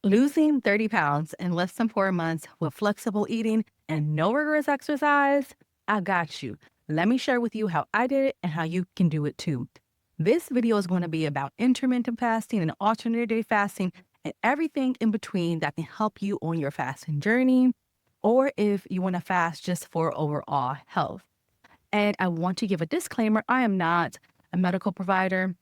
Losing 30 pounds in less than 4 months with flexible eating and no rigorous exercise? I got you. Let me share with you how I did it and how you can do it too. This video is going to be about intermittent fasting and alternate day fasting and everything in between that can help you on your fasting journey, or if you want to fast just for overall health. And I want to give a disclaimer. I am not a medical provider.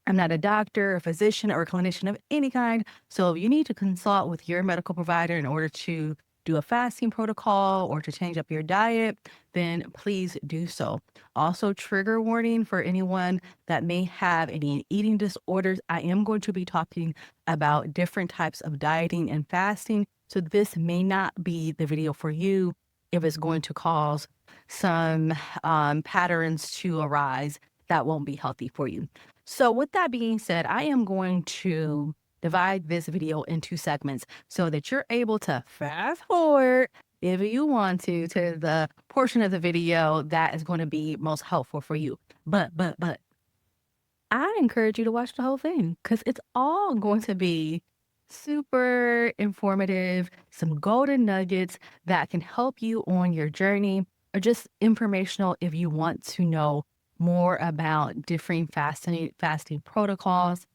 I'm not a doctor, a physician, or a clinician of any kind. So if you need to consult with your medical provider in order to do a fasting protocol or to change up your diet, then please do so. Also, trigger warning for anyone that may have any eating disorders. I am going to be talking about different types of dieting and fasting. So this may not be the video for you if it's going to cause some patterns to arise that won't be healthy for you. So with that being said, I am going to divide this video into segments so that you're able to fast forward if you want to the portion of the video that is going to be most helpful for you. But I encourage you to watch the whole thing because it's all going to be super informative, some golden nuggets that can help you on your journey, or just informational if you want to know more about different fasting protocols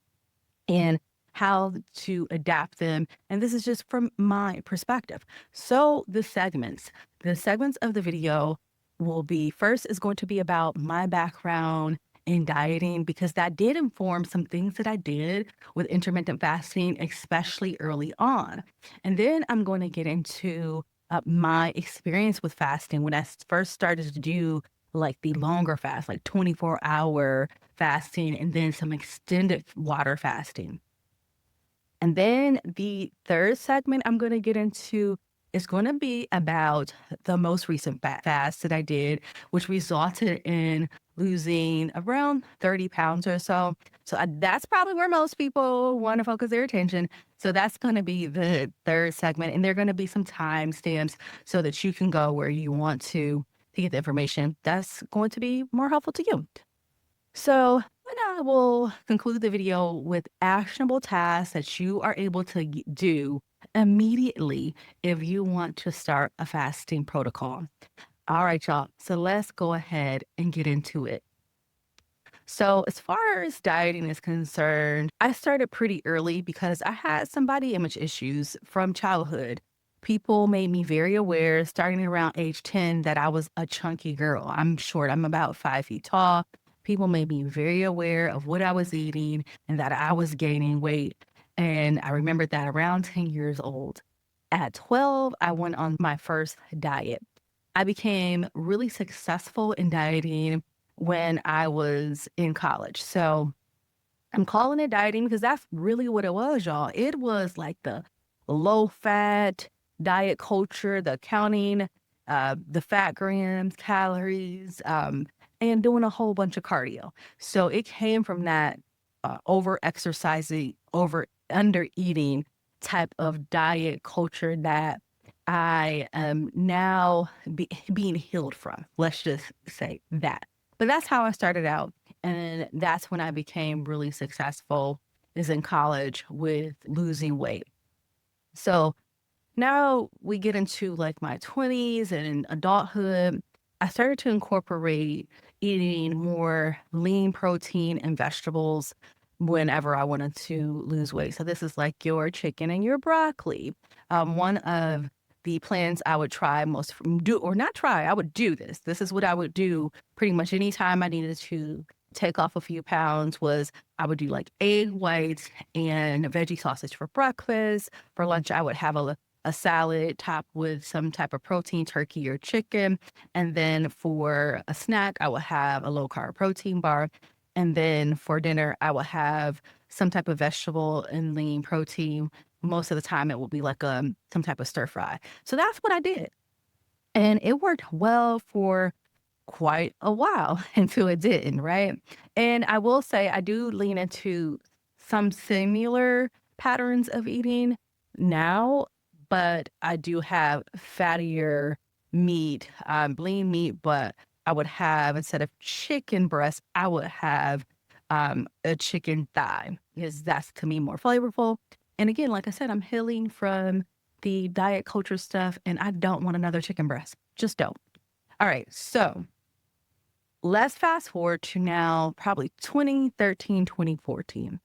and how to adapt them. And this is just from my perspective. So the segments of the video will be, first is going to be about my background in dieting, because that did inform some things that I did with intermittent fasting, especially early on. And then I'm going to get into my experience with fasting when I first started to do like the longer fast, like 24-hour fasting, and then some extended water fasting. And then the third segment I'm going to get into is going to be about the most recent fast that I did, which resulted in losing around 30 pounds or so. So that's probably where most people want to focus their attention. So that's going to be the third segment. And there are going to be some timestamps so that you can go where you want to get the information that's going to be more helpful to you. So, and I will conclude the video with actionable tasks that you are able to do immediately if you want to start a fasting protocol. All right, y'all. So let's go ahead and get into it. So, as far as dieting is concerned, I started pretty early because I had some body image issues from childhood. People made me very aware starting around age 10 that I was a chunky girl. I'm short, I'm about 5 feet tall. People made me very aware of what I was eating and that I was gaining weight. And I remembered that around 10 years old. At 12, I went on my first diet. I became really successful in dieting when I was in college. So I'm calling it dieting because that's really what it was, y'all. It was like the low fat diet culture, the counting, the fat grams, calories, and doing a whole bunch of cardio. So it came from that over exercising, under eating type of diet culture that I am now being healed from. Let's just say that. But that's how I started out. And that's when I became really successful, is in college with losing weight. So now we get into like my 20s and adulthood. I started to incorporate eating more lean protein and vegetables whenever I wanted to lose weight. So this is like your chicken and your broccoli. One of the plans I would try most do or not try, I would do this. This is what I would do pretty much anytime I needed to take off a few pounds was I would do like egg whites and veggie sausage for breakfast. For lunch, I would have a salad topped with some type of protein, turkey or chicken. And then for a snack, I would have a low carb protein bar. And then for dinner, I would have some type of vegetable and lean protein. Most of the time, it will be like some type of stir fry. So that's what I did. And it worked well for quite a while until it didn't, right? And I will say I do lean into some similar patterns of eating now, but I do have fattier meat, lean meat, but I would have, instead of chicken breast, I would have a chicken thigh because that's to me more flavorful. And again, like I said, I'm healing from the diet culture stuff and I don't want another chicken breast. Just don't. All right. So let's fast forward to now, probably 2013, 2014.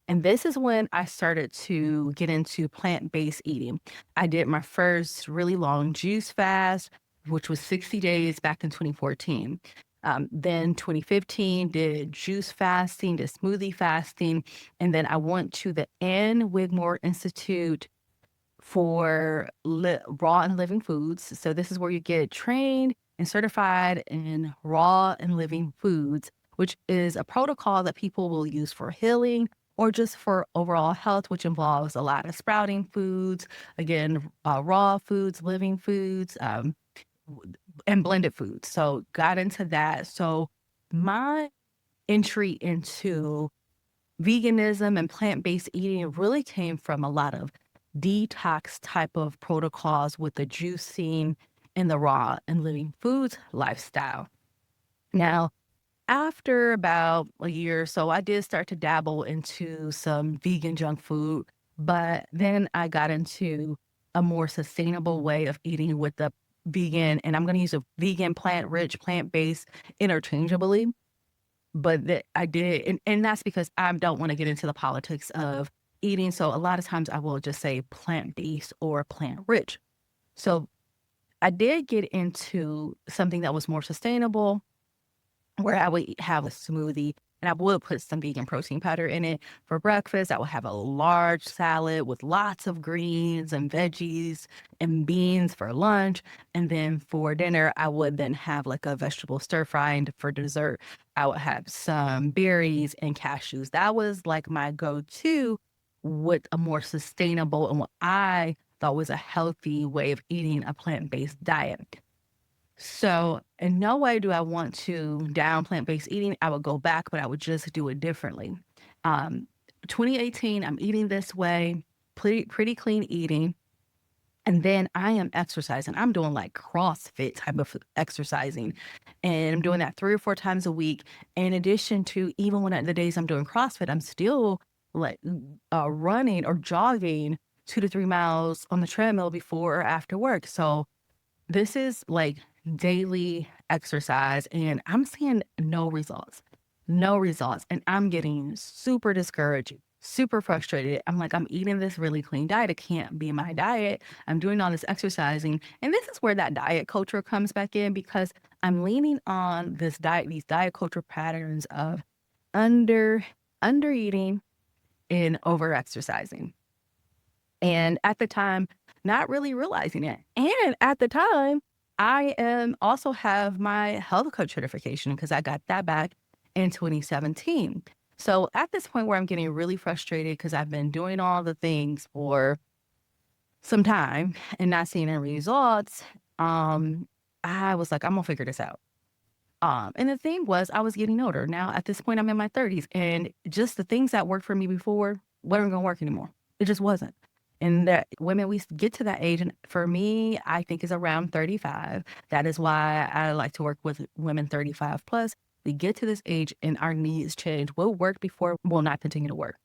And this is when I started to get into plant-based eating. I did my first really long juice fast, which was 60 days back in 2014. Then 2015 did juice fasting, did smoothie fasting. And then I went to the Ann Wigmore Institute for raw and living foods. So this is where you get trained and certified in raw and living foods, which is a protocol that people will use for healing or just for overall health, which involves a lot of sprouting foods, again, raw foods, living foods, and blended foods. So got into that. So my entry into veganism and plant-based eating really came from a lot of detox type of protocols with the juicing and the raw and living foods lifestyle. Now, after about a year or so, I did start to dabble into some vegan junk food, but then I got into a more sustainable way of eating with the vegan, and I'm going to use a vegan, plant-rich, plant-based interchangeably. But that I did, and that's because I don't wanna get into the politics of eating, so a lot of times I will just say plant-based or plant-rich. So, I did get into something that was more sustainable, where I would have a smoothie and I would put some vegan protein powder in it. For breakfast, I would have a large salad with lots of greens and veggies and beans for lunch. And then for dinner, I would then have like a vegetable stir fry. And for dessert, I would have some berries and cashews. That was like my go-to with a more sustainable and what I thought was a healthy way of eating a plant-based diet. So, in no way do I want to down plant-based eating. I would go back, but I would just do it differently. Um, 2018, I'm eating this way, pretty clean eating. And then I am exercising. I'm doing like CrossFit type of exercising. And I'm doing that 3 or 4 times a week. In addition to even when the days I'm doing CrossFit, I'm still like running or jogging 2 to 3 miles on the treadmill before or after work. So this is like daily exercise, and I'm seeing no results, no results. And I'm getting super discouraged, super frustrated. I'm like, I'm eating this really clean diet. It can't be my diet. I'm doing all this exercising. And this is where that diet culture comes back in because I'm leaning on this diet, these diet culture patterns of under under eating and over exercising. And at the time, not really realizing it. And at the time, I am also have my health coach certification because I got that back in 2017. So at this point where I'm getting really frustrated because I've been doing all the things for some time and not seeing any results, um, I was like, I'm gonna figure this out. And the thing was, I was getting older. Now at this point, I'm in my 30s, and just the things that worked for me before weren't gonna work anymore. It just wasn't. And that women, we get to that age, and for me, I think is around 35. That is why I like to work with women 35 plus. We get to this age and our needs change. What worked before will not continue to work.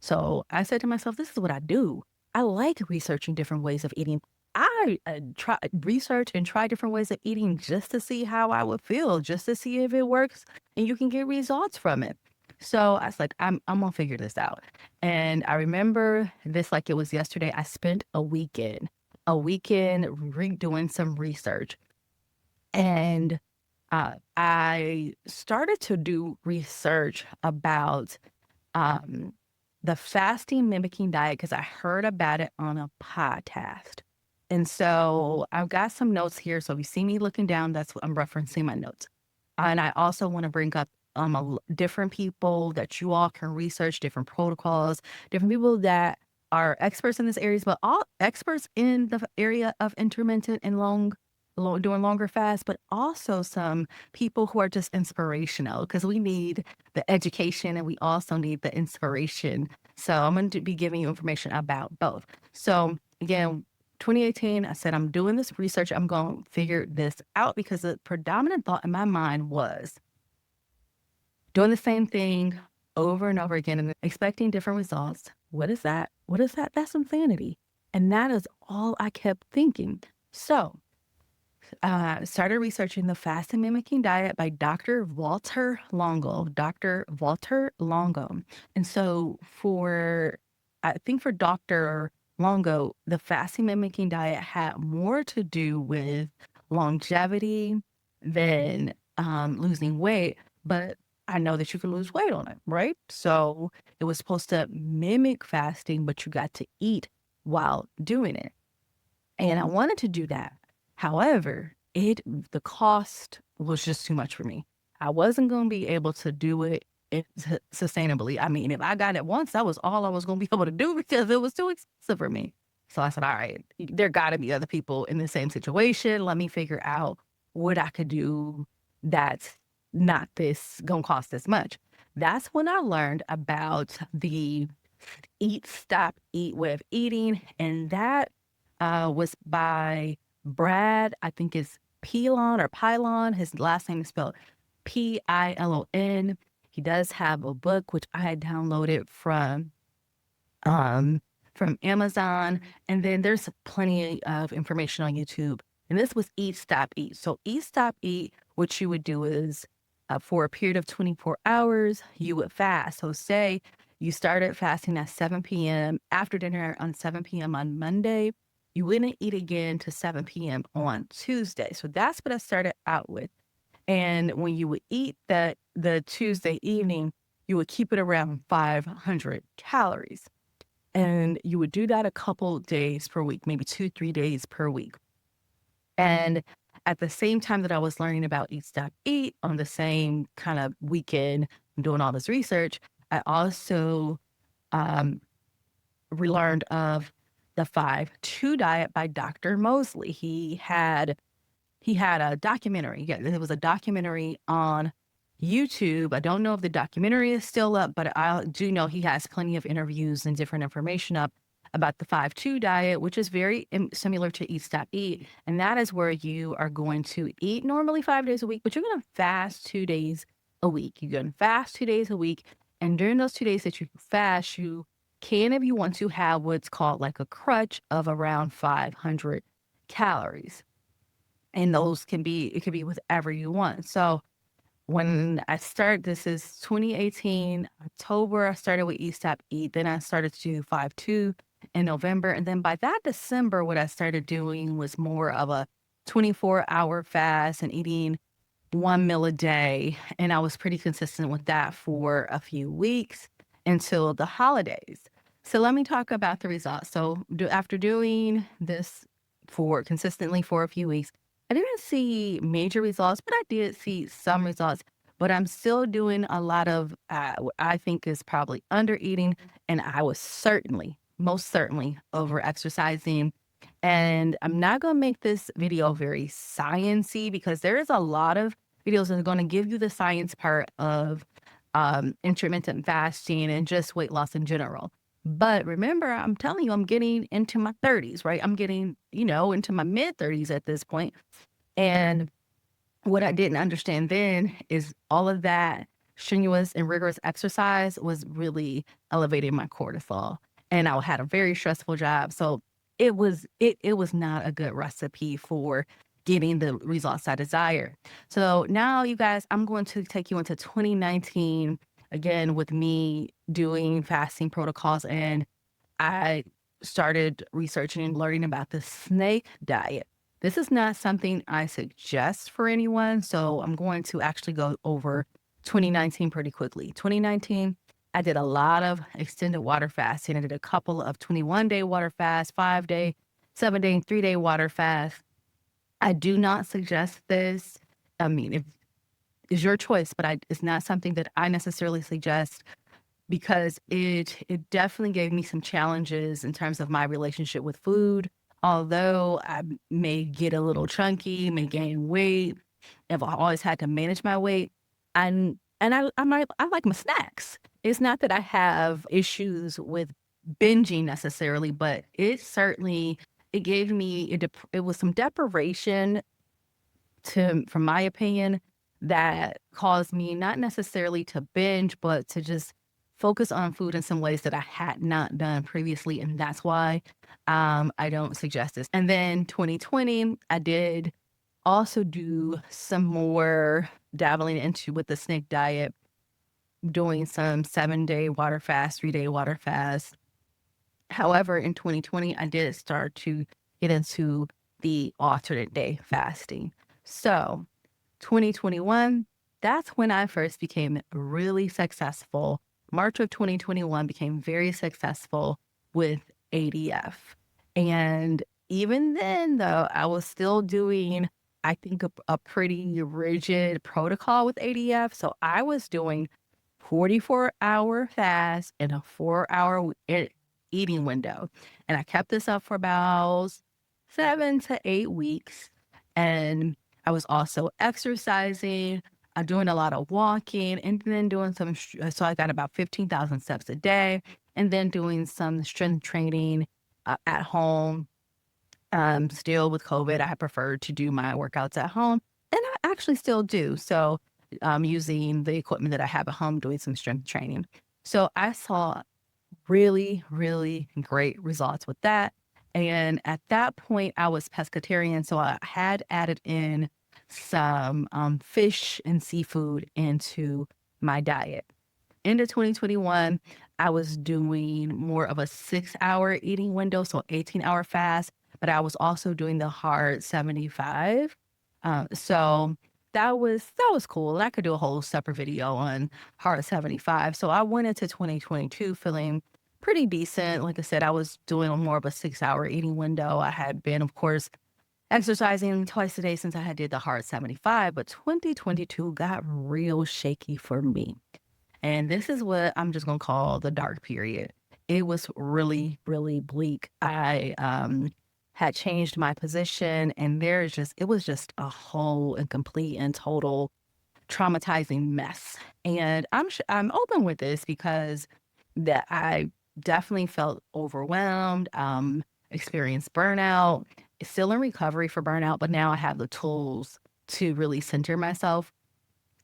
So I said to myself, this is what I do. I like researching different ways of eating. I try research and try different ways of eating just to see how I would feel, just to see if it works and you can get results from it. So I was like, I'm gonna figure this out. And I remember this like it was yesterday. I spent a weekend doing some research. And I started to do research about um, the fasting mimicking diet because I heard about it on a podcast. And so I've got some notes here. So if you see me looking down, that's what I'm referencing my notes. And I also want to bring up different people that you all can research, different protocols, different people that are experts in this areas, but all experts in the area of intermittent and doing longer fasts, but also some people who are just inspirational because we need the education and we also need the inspiration. So I'm going to be giving you information about both. So again, 2018, I said, I'm doing this research. I'm going to figure this out because the predominant thought in my mind was doing the same thing over and over again and expecting different results. What is that? What is that? That's insanity. And that is all I kept thinking. So started researching the fasting mimicking diet by Dr. Walter Longo. Dr. Walter Longo. And so I think for Dr. Longo, the fasting mimicking diet had more to do with longevity than losing weight. But I know that you can lose weight on it, right? So it was supposed to mimic fasting, but you got to eat while doing it. And I wanted to do that. However, the cost was just too much for me. I wasn't going to be able to do it sustainably. I mean, if I got it once, that was all I was going to be able to do because it was too expensive for me. So I said, all right, there got to be other people in the same situation. Let me figure out what I could do that's not this going to cost this much. That's when I learned about the Eat, Stop, Eat way of eating. And that was by Brad, I think it's Pilon or Pylon. His last name is spelled Pilon. He does have a book, which I had downloaded um, from Amazon. And then there's plenty of information on YouTube. And this was Eat, Stop, Eat. So Eat, Stop, Eat, what you would do is for a period of 24 hours, you would fast. So say you started fasting at 7 p.m. after dinner on 7 p.m. on Monday, you wouldn't eat again to 7 p.m. on Tuesday. So that's what I started out with. And when you would eat the Tuesday evening, you would keep it around 500 calories. And you would do that a couple days per week, maybe 2, 3 days per week. And at the same time that I was learning about Eat, Stop, Eat on the same kind of weekend, doing all this research, I also um, relearned of the 5-2 diet by Dr. Mosley. He had a documentary. Yeah, there was a documentary on YouTube. I don't know if the documentary is still up, but I do know he has plenty of interviews and different information up about the 5-2 diet, which is very similar to Eat, Stop, Eat. And that is where you are going to eat normally 5 days a week, but you're going to fast 2 days a week. You're going to fast 2 days a week. And during those 2 days that you fast, you can, if you want to, have what's called like a crutch of around 500 calories. And those it could be whatever you want. So when I started, this is 2018, October, I started with Eat, Stop, Eat. Then I started to do 5-2 in November. And then by that December, what I started doing was more of a 24-hour fast and eating one meal a day. And I was pretty consistent with that for a few weeks until the holidays. So let me talk about the results. So after doing this for consistently for a few weeks, I didn't see major results, but I did see some results. But I'm still doing a lot of what I think is probably under eating. And I was most certainly over exercising. And I'm not going to make this video very sciencey because there is a lot of videos that are going to give you the science part of intermittent fasting and just weight loss in general. But remember, I'm telling you, I'm getting into my 30s, right? I'm getting, into my mid 30s at this point. And what I didn't understand then is all of that strenuous and rigorous exercise was really elevating my cortisol. And I had a very stressful job. So it was not a good recipe for getting the results I desire. So now you guys, I'm going to take you into 2019 again with me doing fasting protocols, and I started researching and learning about the snake diet. This is not something I suggest for anyone, so I'm going to actually go over 2019 pretty quickly. 2019, I did a lot of extended water fasting. I did a couple of 21-day water fast, 5-day, 7-day, and 3-day water fast. I do not suggest this. I mean, it's your choice, but it's not something that I necessarily suggest because it definitely gave me some challenges in terms of my relationship with food. Although I may get a little chunky, may gain weight, I've always had to manage my weight. And I like my snacks. It's not that I have issues with binging necessarily, but it gave me it was some deprivation from my opinion, that caused me not necessarily to binge, but to just focus on food in some ways that I had not done previously. And that's why I don't suggest this. And then 2020, I did also do some more dabbling into with the snake diet, doing some 7-day water fast, 3-day water fast. However, in 2020, I did start to get into the alternate day fasting. So 2021, that's when I first became really successful. March of 2021 became very successful with ADF. And even then, though, I was still doing, I think, a pretty rigid protocol with ADF. So I was doing 44-hour fast and a 4-hour eating window. And I kept this up for about 7 to 8 weeks. And I was also exercising, doing a lot of walking, and then doing some, so I got about 15,000 steps a day, and then doing some strength training at home. Still with COVID, I preferred to do my workouts at home, and I actually still do. So, using the equipment that I have at home, doing some strength training. So I saw really, really great results with that. And at that point, I was pescatarian, so I had added in some fish and seafood into my diet. Into 2021, I was doing more of a 6-hour eating window, so 18-hour fast, but I was also doing the hard 75. So that was cool. And I could do a whole separate video on hard 75. So I went into 2022 feeling pretty decent. Like I said, I was doing more of a 6-hour eating window. I had been, of course, exercising twice a day since I had did the hard 75, but 2022 got real shaky for me. And this is what I'm just going to call the dark period. It was really, really bleak. I had changed my position, and it was just a whole and complete and total traumatizing mess. And I'm open with this because that I definitely felt overwhelmed, experienced burnout, still in recovery for burnout, but now I have the tools to really center myself.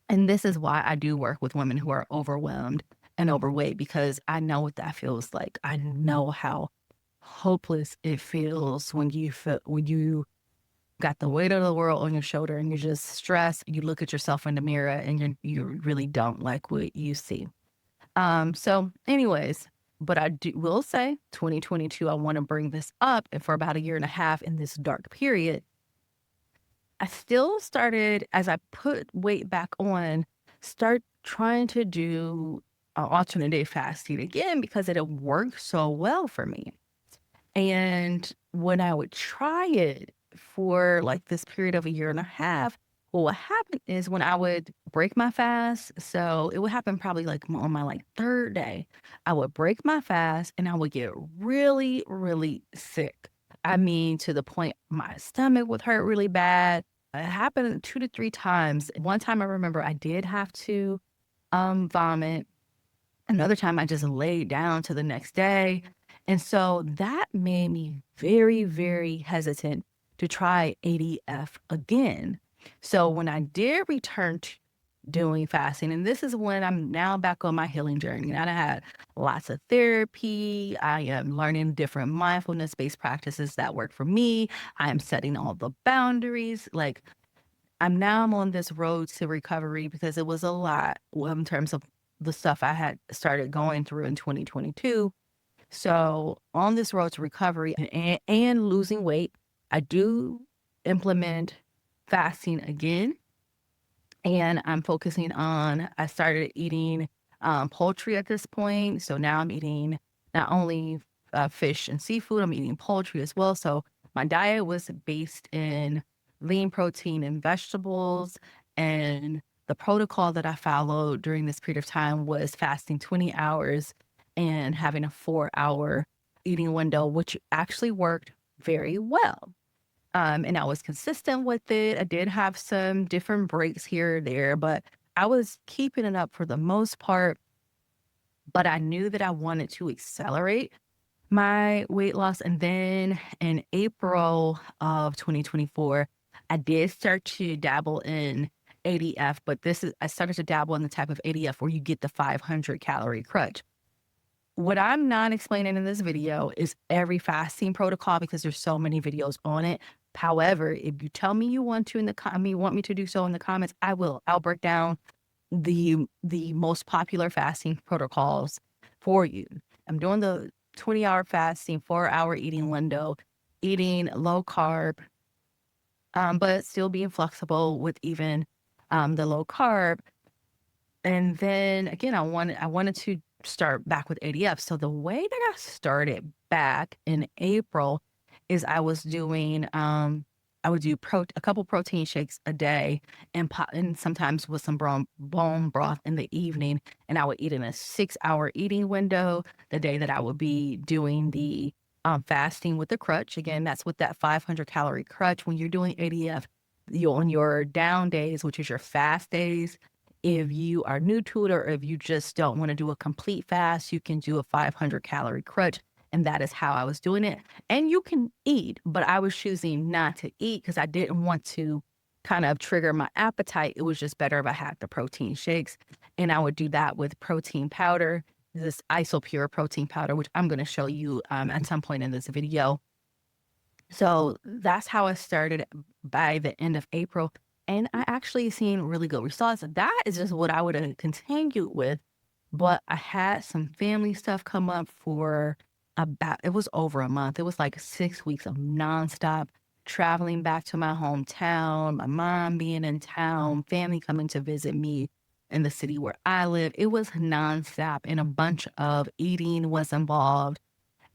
And this is why I do work with women who are overwhelmed and overweight, because I know what that feels like. I know how hopeless it feels when you got the weight of the world on your shoulder and you're just stressed. You look at yourself in the mirror and you really don't like what you see. So anyways, but will say 2022, I want to bring this up. And for about a year and a half in this dark period, I still started, as I put weight back on, start trying to do alternate day fasting again because it had worked so well for me. And when I would try it for like this period of a year and a half, well, what happened is when I would break my fast, so it would happen probably like on my like third day, I would break my fast and I would get really, really sick. I mean, to the point my stomach would hurt really bad. It happened 2 to 3 times. One time I remember I did have to vomit. Another time I just laid down to the next day. And so that made me very, very hesitant to try ADF again. So when I did return to doing fasting, and this is when I'm now back on my healing journey, and I had lots of therapy. I am learning different mindfulness based practices that work for me. I am setting all the boundaries. Like I'm on this road to recovery because it was a lot in terms of the stuff I had started going through in 2022. So on this road to recovery and losing weight, I do implement fasting again. And I'm focusing on, I started eating poultry at this point. So now I'm eating not only fish and seafood, I'm eating poultry as well. So my diet was based in lean protein and vegetables. And the protocol that I followed during this period of time was fasting 20 hours and having a 4-hour eating window, which actually worked very well. And I was consistent with it. I did have some different breaks here or there, but I was keeping it up for the most part. But I knew that I wanted to accelerate my weight loss. And then in April of 2024, I did start to dabble in ADF, but I started to dabble in the type of ADF where you get the 500 calorie crutch. What I'm not explaining in this video is every fasting protocol because there's so many videos on it. However, if you tell me you want to want me to do so in the comments, I will. I'll break down the most popular fasting protocols for you. I'm doing the 20-hour fasting, 4-hour eating window, eating low carb, but still being flexible with even the low carb. And then again, I wanted to start back with ADF. So the way that I started back in April is I would do a couple protein shakes a day and sometimes with some bone broth in the evening. And I would eat in a 6-hour eating window the day that I would be doing the fasting with the crutch. Again, that's with that 500 calorie crutch. When you're doing ADF, on your down days, which is your fast days, if you are new to it or if you just don't want to do a complete fast, you can do a 500 calorie crutch. And that is how I was doing it. And you can eat, but I was choosing not to eat because I didn't want to kind of trigger my appetite. It was just better if I had the protein shakes. And I would do that with protein powder, this isopure protein powder, which I'm going to show you at some point in this video. So that's how I started by the end of April. And I actually seen really good results. That is just what I would have continued with. But I had some family stuff come up for it was over a month. It was like 6 weeks of nonstop traveling back to my hometown, my mom being in town, family coming to visit me in the city where I live. It was nonstop and a bunch of eating was involved.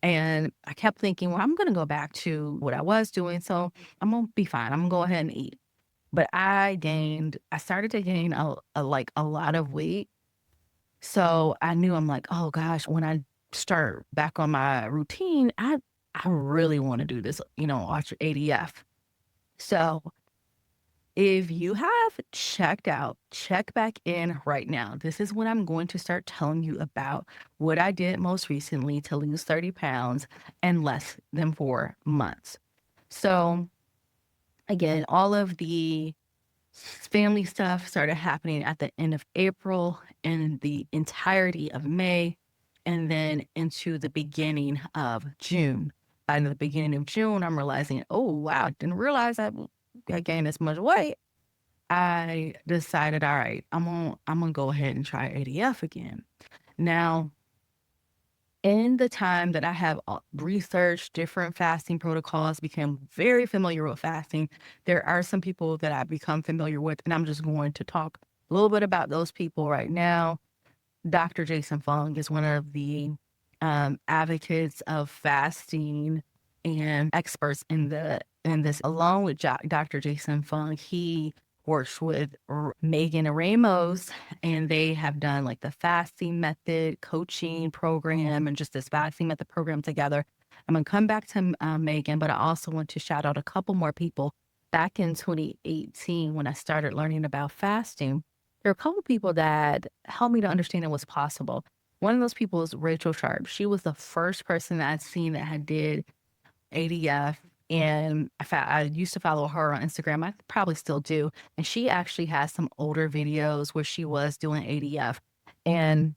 And I kept thinking, well, I'm going to go back to what I was doing. So I'm going to be fine. I'm going to go ahead and eat. But I started to gain a lot of weight. So I knew I'm like, oh gosh, when I start back on my routine, I really want to do this, watch ADF. So if you have check back in right now. This is when I'm going to start telling you about what I did most recently to lose 30 pounds in less than 4 months. So again, all of the family stuff started happening at the end of April and the entirety of May, and then into the beginning of June. By the beginning of June, I'm realizing, oh, wow, didn't realize I gained this much weight. I decided, all right, I'm gonna go ahead and try ADF again. Now, in the time that I have researched different fasting protocols, became very familiar with fasting, there are some people that I've become familiar with, and I'm just going to talk a little bit about those people right now. Dr. Jason Fung is one of the advocates of fasting and experts in this. Along with Dr. Jason Fung, he works with Megan Ramos, and they have done like the fasting method coaching program and just this fasting method program together. I'm gonna come back to Megan, but I also want to shout out a couple more people. Back in 2018, when I started learning about fasting, there are a couple people that helped me to understand it was possible. One of those people is Rachel Sharp. She was the first person that I'd seen that had did ADF, and I used to follow her on Instagram. I probably still do. And she actually has some older videos where she was doing ADF. And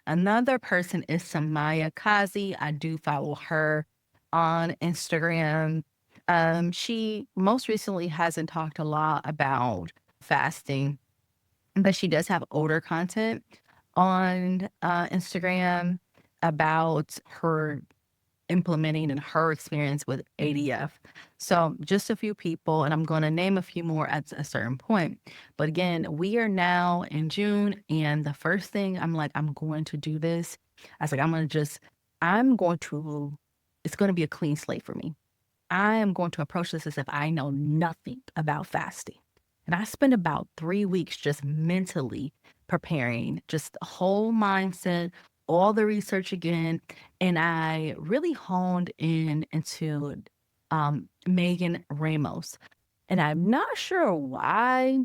another person is Samaya Kazi. I do follow her on Instagram. She most recently hasn't talked a lot about fasting, but she does have older content on Instagram about her implementing and her experience with ADF. So just a few people, and I'm going to name a few more at a certain point. But again, we are now in June, and the first thing I'm like, I'm going to do this. I was like, it's going to be a clean slate for me. I am going to approach this as if I know nothing about fasting. And I spent about 3 weeks just mentally preparing, just the whole mindset, all the research again. And I really honed into Megan Ramos. And I'm not sure why,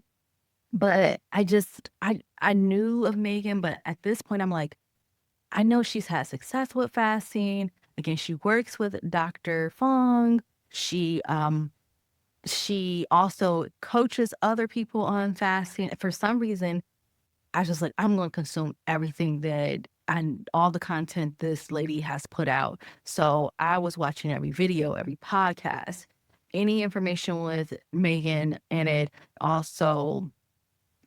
but I knew of Megan, but at this point I'm like, I know she's had success with fasting. Again, she works with Dr. Fung. She She also coaches other people on fasting. For some reason, I was just like, I'm going to consume everything that and all the content this lady has put out. So I was watching every video, every podcast, any information with Megan in it. Also,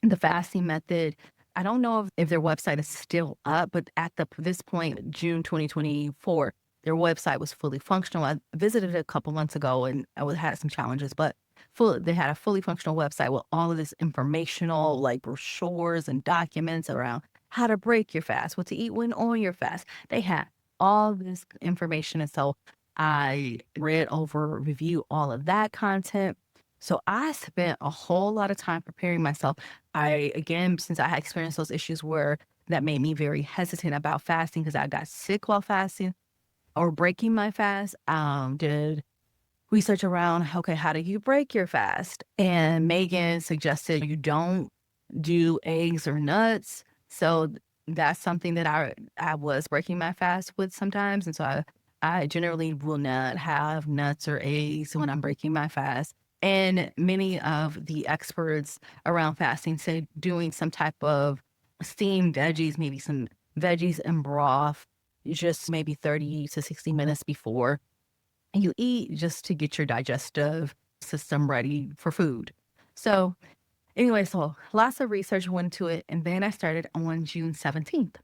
the fasting method. I don't know if their website is still up, but at this point, June 2024, their website was fully functional. I visited it a couple months ago and had some challenges, but they had a fully functional website with all of this informational, like brochures and documents around how to break your fast, what to eat when on your fast. They had all this information. And so I read over, review all of that content. So I spent a whole lot of time preparing myself. Again, since I had experienced those issues where that made me very hesitant about fasting because I got sick while fasting or breaking my fast, did research around, okay, how do you break your fast? And Megan suggested you don't do eggs or nuts. So that's something that I was breaking my fast with sometimes. And so I generally will not have nuts or eggs when I'm breaking my fast. And many of the experts around fasting say doing some type of steamed veggies, maybe some veggies and broth, just maybe 30 to 60 minutes before you eat, just to get your digestive system ready for food. So anyway, so lots of research went into it, and then I started on June 17th.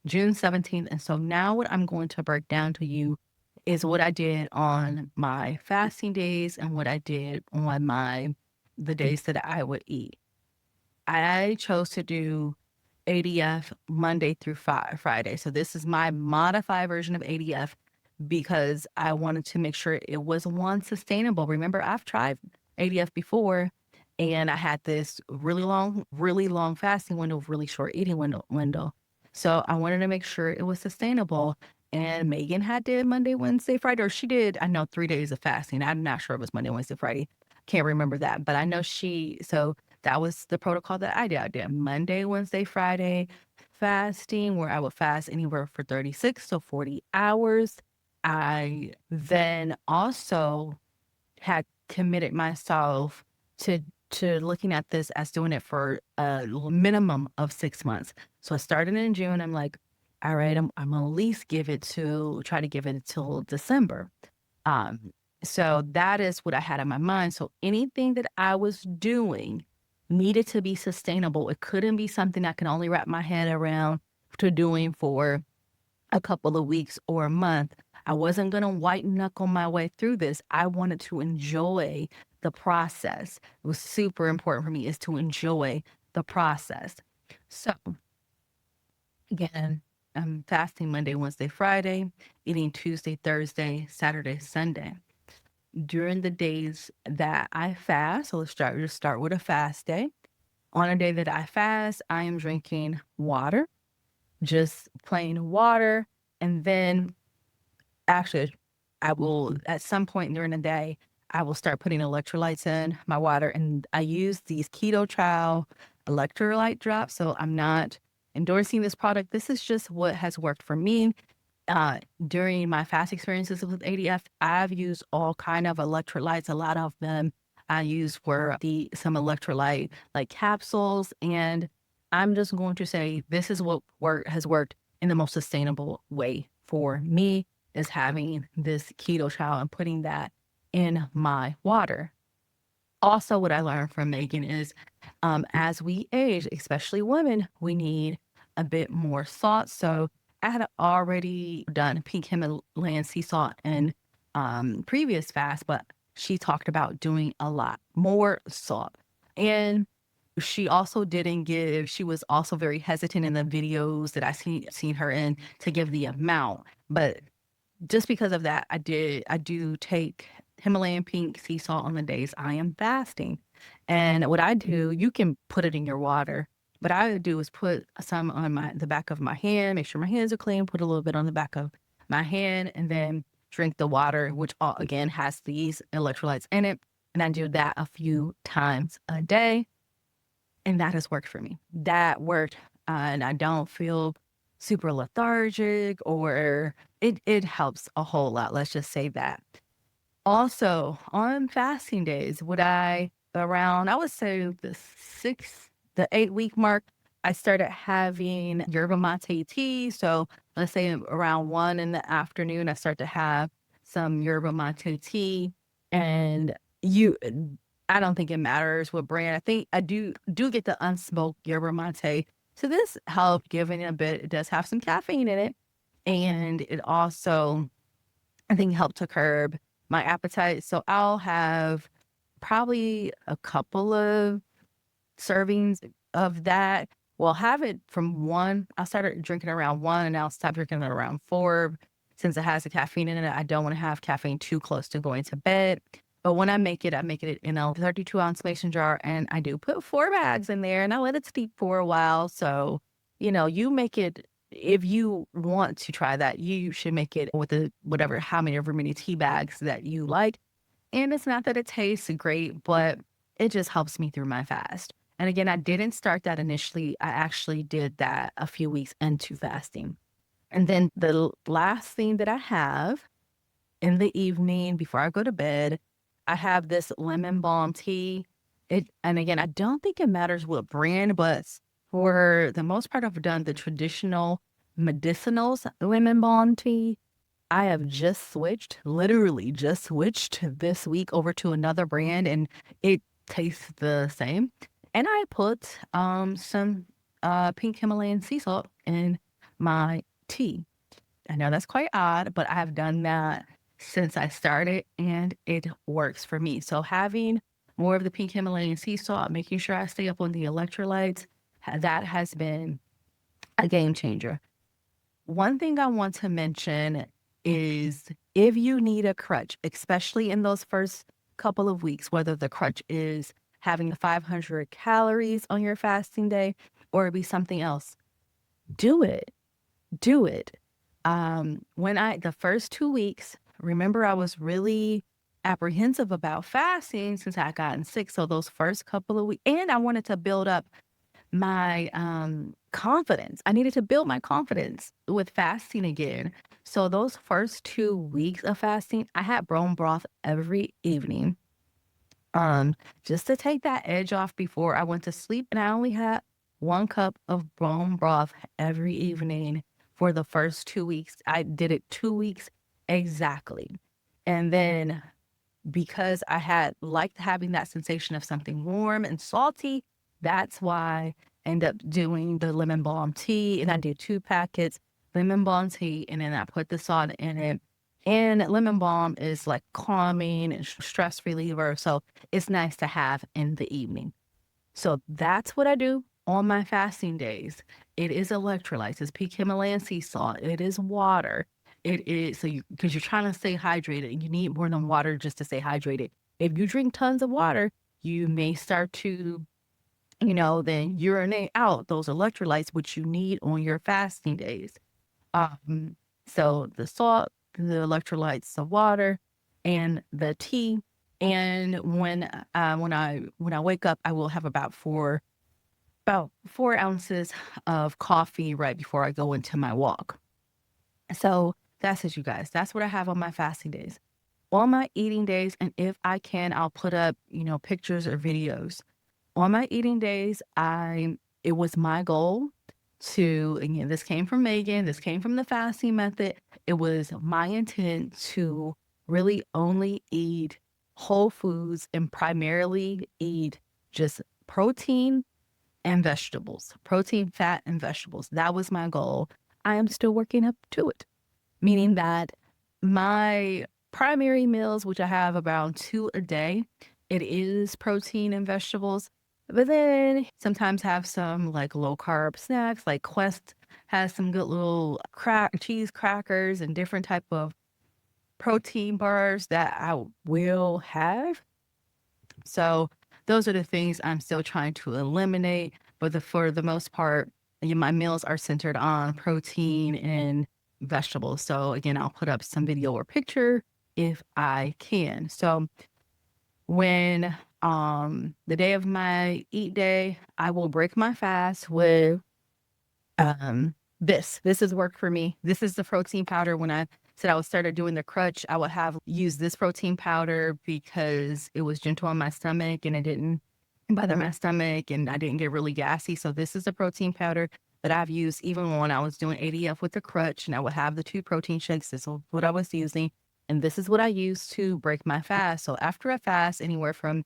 June 17th. And so now what I'm going to break down to you is what I did on my fasting days and what I did on the days that I would eat. I chose to do ADF Monday through Friday. So this is my modified version of ADF because I wanted to make sure it was one sustainable. Remember, I've tried ADF before and I had this really long fasting window, really short eating window. So I wanted to make sure it was sustainable. And Megan had did Monday, Wednesday, Friday, or she did, I know 3 days of fasting. I'm not sure it was Monday, Wednesday, Friday. Can't remember that. But I know so that was the protocol that I did. I did Monday, Wednesday, Friday fasting, where I would fast anywhere for 36 to 40 hours. I then also had committed myself to looking at this as doing it for a minimum of 6 months. So I started in June. I'm like, all right, I'm gonna at least try to give it till December. Um, so that is what I had in my mind. So anything that I was doing needed to be sustainable. It couldn't be something I can only wrap my head around to doing for a couple of weeks or a month. I wasn't going to white knuckle my way through this. I wanted to enjoy the process. It was super important for me is to enjoy the process. So again, I'm fasting Monday, Wednesday, Friday, eating Tuesday, Thursday, Saturday, Sunday. During the days that I fast, so just start with a fast day. On a day that I fast, I am drinking water, just plain water. And then actually, I will, at some point during the day, I will start putting electrolytes in my water. And I use these Keto Trial electrolyte drops. So I'm not endorsing this product. This is just what has worked for me. During my fast experiences with ADF, I've used all kind of electrolytes. A lot of them I use were some electrolyte like capsules. And I'm just going to say this is what has worked in the most sustainable way for me is having this keto chow and putting that in my water. Also, what I learned from Megan is as we age, especially women, we need a bit more salt. So I had already done pink Himalayan sea salt in previous fast, but she talked about doing a lot more salt. And she was also very hesitant in the videos that seen her in to give the amount. But just because of that, I do take Himalayan pink sea salt on the days I am fasting. And what I do, you can put it in your water. What I would do is put some on the back of my hand, make sure my hands are clean, put a little bit on the back of my hand, and then drink the water, which again has these electrolytes in it. And I do that a few times a day. And that has worked for me. That worked. And I don't feel super lethargic or it helps a whole lot. Let's just say that. Also, on fasting days, I would say the 8 week mark, I started having yerba mate tea. So let's say around 1 in the afternoon, I start to have some yerba mate tea. And you, I don't think it matters what brand. I think I do get the unsmoked yerba mate. So this helped giving it a bit. It does have some caffeine in it. And it also, I think, helped to curb my appetite. So I'll have probably a couple of servings of that. Well, have it from one. I started drinking around one and I'll stop drinking it around four. Since it has the caffeine in it, I don't want to have caffeine too close to going to bed. But when I make it in a 32-ounce mason jar and I do put 4 bags in there and I let it steep for a while. So, you make it, if you want to try that, you should make it with however many tea bags that you like. And it's not that it tastes great, but it just helps me through my fast. And again, I didn't start that initially. I actually did that a few weeks into fasting. And then the last thing that I have in the evening before I go to bed, I have this lemon balm tea. And again, I don't think it matters what brand, but for the most part, I've done the traditional medicinals lemon balm tea. I have just switched, literally just switched this week over to another brand and it tastes the same. And I put some pink Himalayan sea salt in my tea. I know that's quite odd, but I have done that since I started and it works for me. So having more of the pink Himalayan sea salt, making sure I stay up on the electrolytes, that has been a game changer. One thing I want to mention is if you need a crutch, especially in those first couple of weeks, whether the crutch is having the 500 calories on your fasting day or it be something else, do it. Do it. The first 2 weeks, remember, I was really apprehensive about fasting since I gotten sick. So those first couple of weeks, and I wanted to build up my confidence. I needed to build my confidence with fasting again. So those first 2 weeks of fasting, I had bone broth every evening. Just to take that edge off before I went to sleep. And I only had 1 cup of bone broth every evening for the first 2 weeks. I did it 2 weeks exactly. And then because I had liked having that sensation of something warm and salty, that's why I end up doing the lemon balm tea. And I did 2 packets lemon balm tea, and then I put the salt in it. And lemon balm is like calming and stress reliever. So it's nice to have in the evening. So that's what I do on my fasting days. It is electrolytes, it's peak Himalayan sea salt, it is water. It is so you because you're trying to stay hydrated and you need more than water just to stay hydrated. If you drink tons of water, you may start to, then urinate out those electrolytes, which you need on your fasting days. Um, so the salt, the electrolytes, the water, and the tea. And when I wake up, I will have about 4 ounces of coffee right before I go into my walk. So that's it, you guys. That's what I have on my fasting days. On my eating days, and if I can, I'll put up, pictures or videos. On my eating days, it was my goal to, again, this came from Megan, this came from the fasting method. It was my intent to really only eat whole foods and primarily eat just protein and vegetables, protein, fat, and vegetables. That was my goal. I am still working up to it, meaning that my primary meals, which I have around 2 a day, it is protein and vegetables. But then sometimes have some like low carb snacks, like Quest has some good little cheese crackers and different type of protein bars that I will have. So those are the things I'm still trying to eliminate. But for the most part, my meals are centered on protein and vegetables. So again, I'll put up some video or picture if I can. So when the day of my eat day, I will break my fast with this. This has worked for me. This is the protein powder. When I said I would started doing the crutch, I would have use this protein powder because it was gentle on my stomach and it didn't bother my stomach and I didn't get really gassy. So this is a protein powder that I've used even when I was doing ADF with the crutch, and I would have the 2 protein shakes. This is what I was using. And this is what I use to break my fast. So after a fast, anywhere from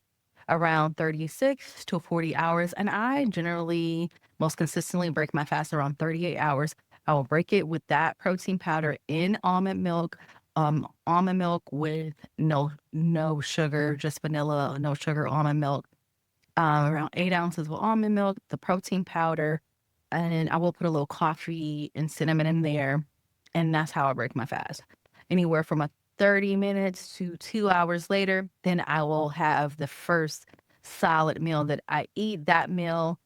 around 36 to 40 hours, and I generally most consistently break my fast around 38 hours. I will break it with that protein powder in almond milk with no sugar, just vanilla, no sugar almond milk. Around 8 ounces of almond milk, the protein powder, and I will put a little coffee and cinnamon in there, and that's how I break my fast. Anywhere from a 30 minutes to 2 hours later, then I will have the first solid meal that I eat. That meal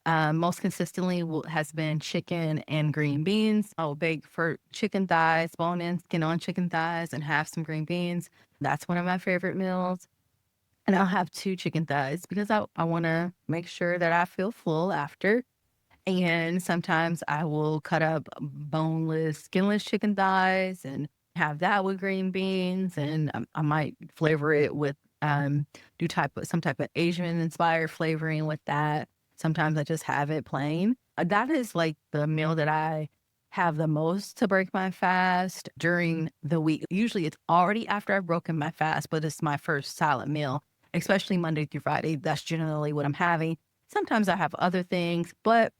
most consistently has been chicken and green beans. I will bake for chicken thighs, bone in, skin on chicken thighs, and have some green beans. That's one of my favorite meals. And I'll have 2 chicken thighs because I want to make sure that I feel full after. And sometimes I will cut up boneless, skinless chicken thighs and have that with green beans. And I might flavor it with do some type of Asian inspired flavoring with that. Sometimes I just have it plain. That is like the meal that I have the most to break my fast during the week. Usually it's already after I've broken my fast, but it's my first solid meal, especially Monday through Friday. That's generally what I'm having. Sometimes I have other things, but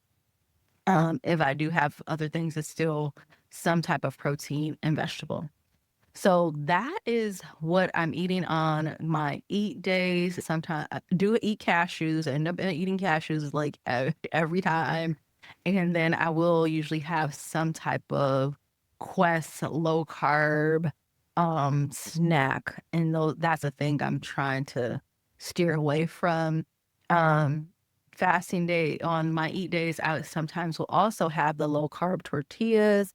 if I do have other things, it's still some type of protein and vegetable. So that is what I'm eating on my eat days. Sometimes I do eat cashews. I end up eating cashews like every time. And then I will usually have some type of Quest low carb snack. And that's a thing I'm trying to steer away from. Um Fasting day on my eat days, I sometimes will also have the low carb tortillas.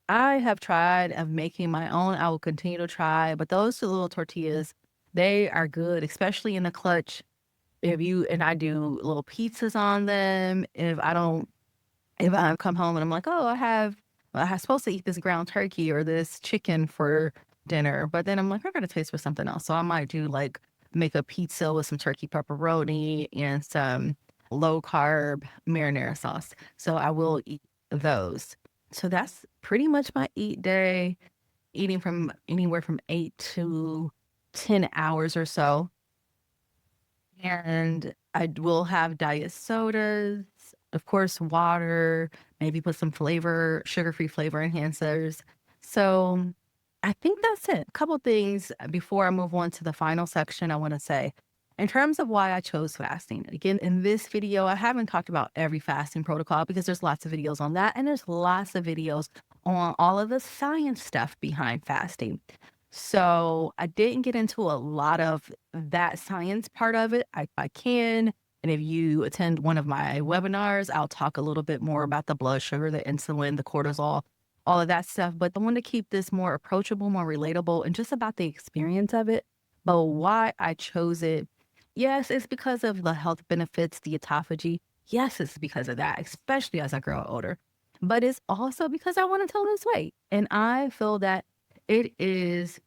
I have tried of making my own. I will continue to try, but those 2 little tortillas, they are good, especially in the clutch. I do little pizzas on them. If I come home and I'm like, oh, I was supposed to eat this ground turkey or this chicken for dinner, but then I'm like, I gotta taste for something else. So I might do like make a pizza with some turkey pepperoni and some low carb marinara sauce. So I will eat those. So that's pretty much my eat day, eating from anywhere from 8 to 10 hours or so. And I will have diet sodas, of course, water, maybe put some sugar-free flavor enhancers. So I think that's it. A couple things before I move on to the final section I want to say. In terms of why I chose fasting, again, in this video, I haven't talked about every fasting protocol because there's lots of videos on that, and there's lots of videos on all of the science stuff behind fasting. So I didn't get into a lot of that science part of it. I can. And if you attend one of my webinars, I'll talk a little bit more about the blood sugar, the insulin, the cortisol, all of that stuff. But I want to keep this more approachable, more relatable, and just about the experience of it. But why I chose it, yes, it's because of the health benefits, the autophagy. Yes, it's because of that, especially as I grow older. But it's also because I want to lose weight. And I feel that it is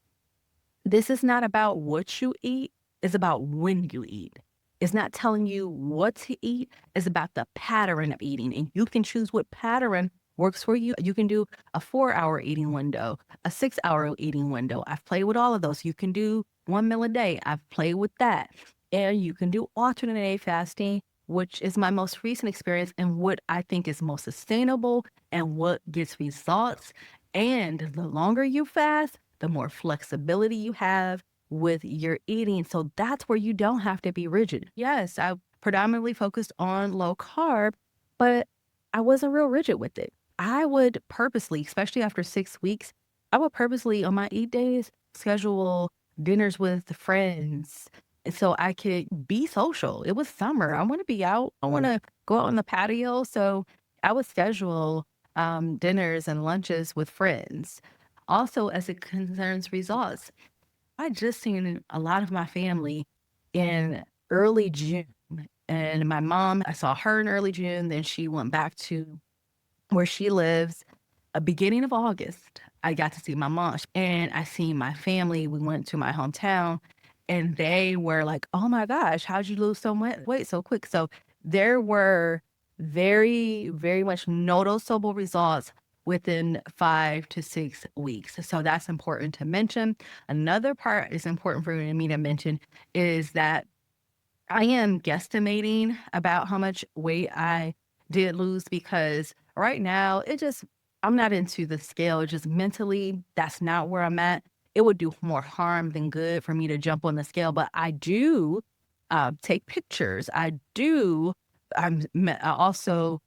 this is not about what you eat, it's about when you eat. It's not telling you what to eat, it's about the pattern of eating. And you can choose what pattern works for you. You can do a 4-hour eating window, a 6-hour eating window. I've played with all of those. You can do 1 meal a day. I've played with that. And you can do alternate day fasting, which is my most recent experience and what I think is most sustainable and what gets results. And the longer you fast, the more flexibility you have with your eating. So that's where you don't have to be rigid. Yes, I predominantly focused on low carb, but I wasn't real rigid with it. I would purposely, especially after 6 weeks, I would purposely on my eat days schedule dinners with friends so I could be social. It was summer. I want to be out. I want to go out on the patio. So I would schedule dinners and lunches with friends. Also, as it concerns results, I just seen a lot of my family in early June. And my mom, I saw her in early June. Then she went back to where she lives beginning of August. I got to see my mom and I seen my family. We went to my hometown and they were like, "Oh my gosh, how'd you lose so much weight so quick?" So there were very, very much noticeable results within 5 to 6 weeks. So that's important to mention. Another part is important for me to mention is that I am guesstimating about how much weight I did lose because right now I'm not into the scale. Just mentally, that's not where I'm at. It would do more harm than good for me to jump on the scale, but I do take pictures. I also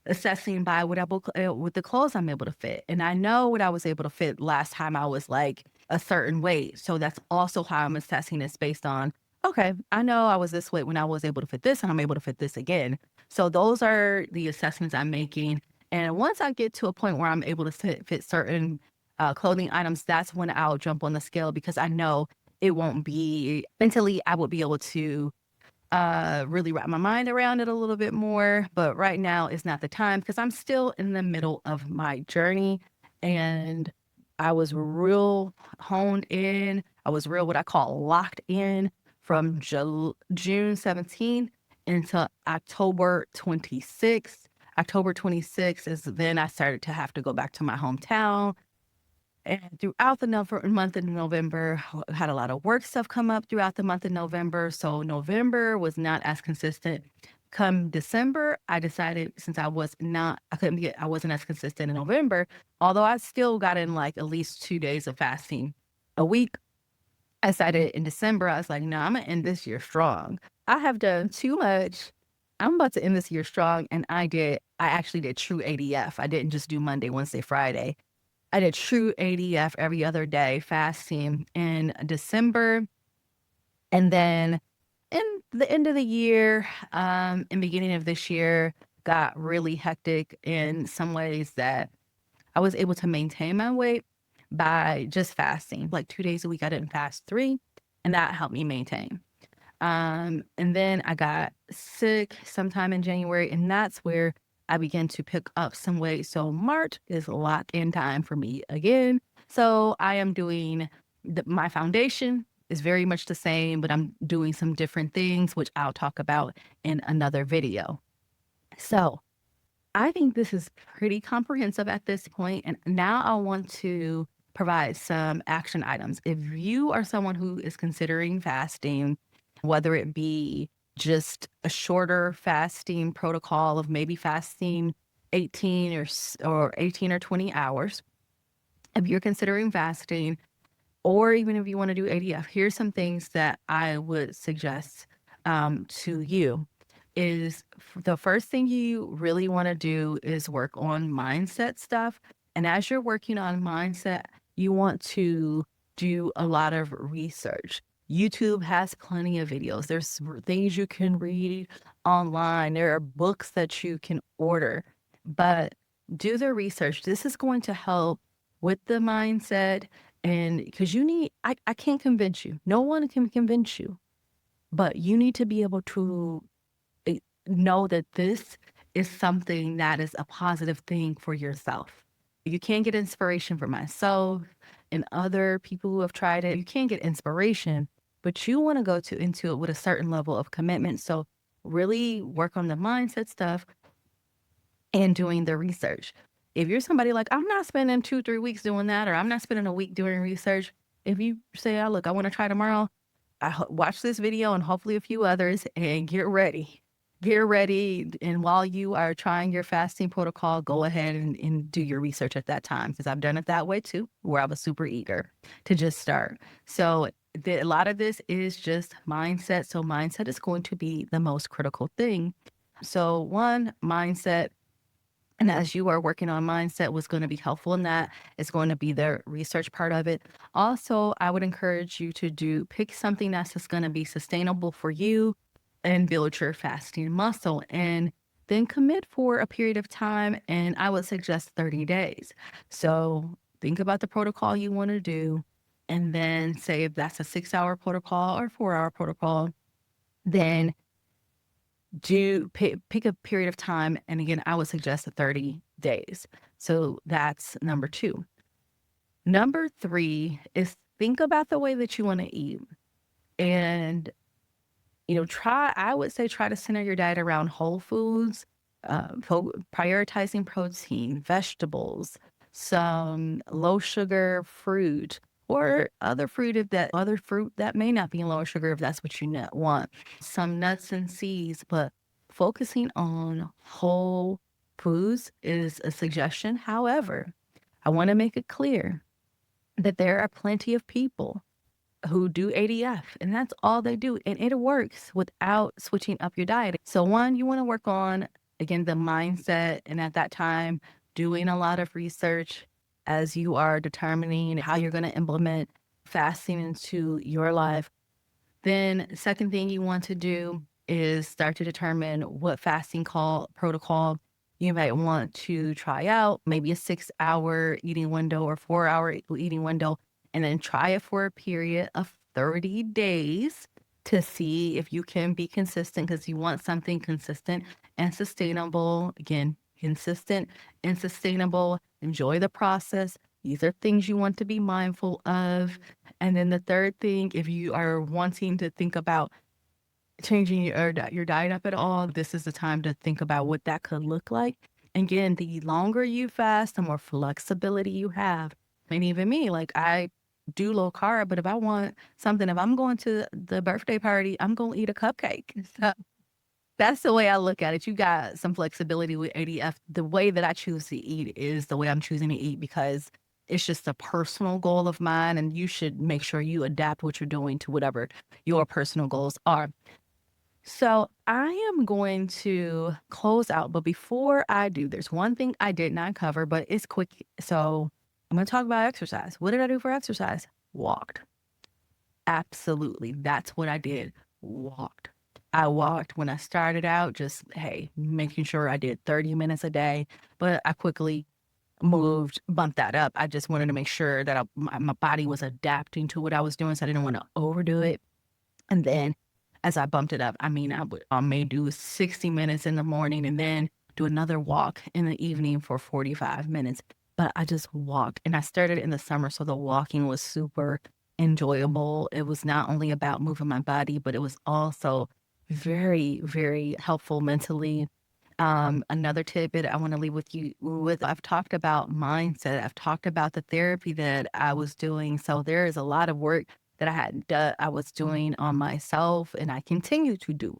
assessing by with the clothes I'm able to fit. And I know what I was able to fit last time I was like a certain weight. So that's also how I'm assessing this based on, okay, I know I was this weight when I was able to fit this and I'm able to fit this again. So those are the assessments I'm making. And once I get to a point where I'm able to fit certain clothing items, that's when I'll jump on the scale because I know it won't be mentally, I will be able to really wrap my mind around it a little bit more. But right now is not the time because I'm still in the middle of my journey and I was real honed in. I was real what I call locked in from June 17th until October 26th. October 26th is then I started to have to go back to my hometown and throughout the month of November, had a lot of work stuff come up throughout the month of November. So November was not as consistent. Come December, I decided since I wasn't as consistent in November, although I still got in like at least 2 days of fasting a week. I decided in December, I was like, no, I'm gonna end this year strong. I have done too much. I'm about to end this year strong. And I actually did true ADF. I didn't just do Monday, Wednesday, Friday. I did true ADF every other day, fasting in December. And then in the end of the year, and beginning of this year, got really hectic in some ways that I was able to maintain my weight by just fasting. Like 2 days a week, I didn't fast three, and that helped me maintain. And then I got sick sometime in January, and that's where I began to pick up some weight. So March is lock in time for me again. So I am doing my foundation is very much the same, but I'm doing some different things, which I'll talk about in another video. So I think this is pretty comprehensive at this point, and now I want to provide some action items. If you are someone who is considering fasting, whether it be just a shorter fasting protocol of maybe fasting 18 or 20 hours, if you're considering fasting, or even if you want to do ADF, here's some things that I would suggest to you is the first thing you really want to do is work on mindset stuff. And as you're working on mindset, you want to do a lot of research. YouTube has plenty of videos. There's things you can read online. There are books that you can order, but do the research. This is going to help with the mindset. And because I can't convince you. No one can convince you, but you need to be able to know that this is something that is a positive thing for yourself. You can't get inspiration from myself and other people who have tried it. You can't get inspiration, but you want to go into it with a certain level of commitment. So really work on the mindset stuff and doing the research. If you're somebody like, I'm not spending 2, 3 weeks doing that, or I'm not spending a week doing research. If you say, oh, look, I want to try tomorrow, watch this video and hopefully a few others and get ready. Get ready. And while you are trying your fasting protocol, go ahead and do your research at that time. Because I've done it that way too, where I was super eager to just start. So a lot of this is just mindset. So mindset is going to be the most critical thing. So one, mindset. And as you are working on mindset, what's going to be helpful in that is going to be the research part of it. Also, I would encourage you to pick something that's just going to be sustainable for you and build your fasting muscle and then commit for a period of time. And I would suggest 30 days. So think about the protocol you want to do. And then say if that's a 6-hour protocol or 4-hour protocol, then pick a period of time. And again, I would suggest 30 days. So that's number two. Number 3 is think about the way that you want to eat. And, I would say try to center your diet around whole foods, prioritizing protein, vegetables, some low sugar fruit, or other fruit that may not be low sugar if that's what you want. Some nuts and seeds, but focusing on whole foods is a suggestion. However, I want to make it clear that there are plenty of people who do ADF, and that's all they do, and it works without switching up your diet. So one, you wanna work on, again, the mindset, and at that time, doing a lot of research as you are determining how you're gonna implement fasting into your life. Then second thing you want to do is start to determine what fasting call protocol you might want to try out, maybe a 6-hour eating window or 4-hour eating window, and then try it for a period of 30 days to see if you can be consistent because you want something consistent and sustainable. Again, consistent and sustainable. Enjoy the process. These are things you want to be mindful of. And then the third thing, if you are wanting to think about changing your diet up at all, this is the time to think about what that could look like. Again, the longer you fast, the more flexibility you have. And even me, like I do low carb, but if I want something, if I'm going to the birthday party, I'm going to eat a cupcake. So that's the way I look at it. You got some flexibility with ADF. The way that I choose to eat is the way I'm choosing to eat because it's just a personal goal of mine, and you should make sure you adapt what you're doing to whatever your personal goals are. So I am going to close out, but before I do, there's one thing I did not cover, but it's quick. So I'm going to talk about exercise. What did I do for exercise? Walked. Absolutely. That's what I did. Walked. I walked when I started out, just, hey, making sure I did 30 minutes a day, but I quickly bumped that up. I just wanted to make sure that my body was adapting to what I was doing. So I didn't want to overdo it. And then as I bumped it up, I mean, I may do 60 minutes in the morning and then do another walk in the evening for 45 minutes. But I just walked and I started in the summer. So the walking was super enjoyable. It was not only about moving my body, but it was also very, very helpful mentally. Another tidbit I want to leave with you with I've talked about mindset. I've talked about the therapy that I was doing. So there is a lot of work that I was doing on myself and I continue to do.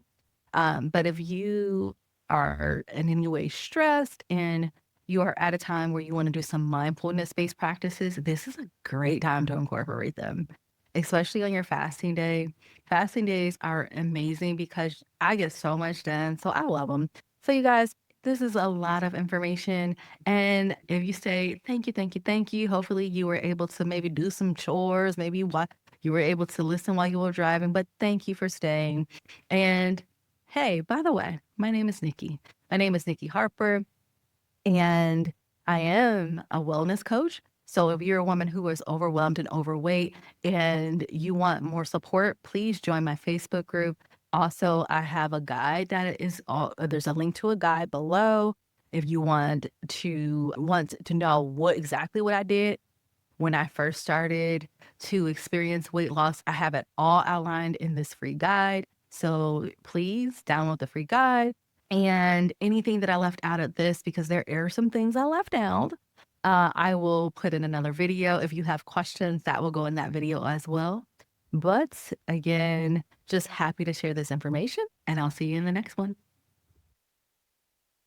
But if you are in any way stressed and you are at a time where you want to do some mindfulness based practices, this is a great time to incorporate them, especially on your fasting day. Fasting days are amazing because I get so much done. So I love them. So, you guys, this is a lot of information. And if you say, thank you, thank you, thank you, hopefully you were able to maybe do some chores, maybe you were able to listen while you were driving, but thank you for staying. And hey, by the way, my name is Nikki. My name is Nikki Harper, and I am a wellness coach. So if you're a woman who is overwhelmed and overweight and you want more support, please join my Facebook group. Also, I have a guide there's a link to a guide below if you want to know what I did when I first started to experience weight loss. I have it all outlined in this free guide. So please download the free guide and anything that I left out of this, because there are some things I left out. I will put in another video. If you have questions, that will go in that video as well. But again, just happy to share this information, and I'll see you in the next one.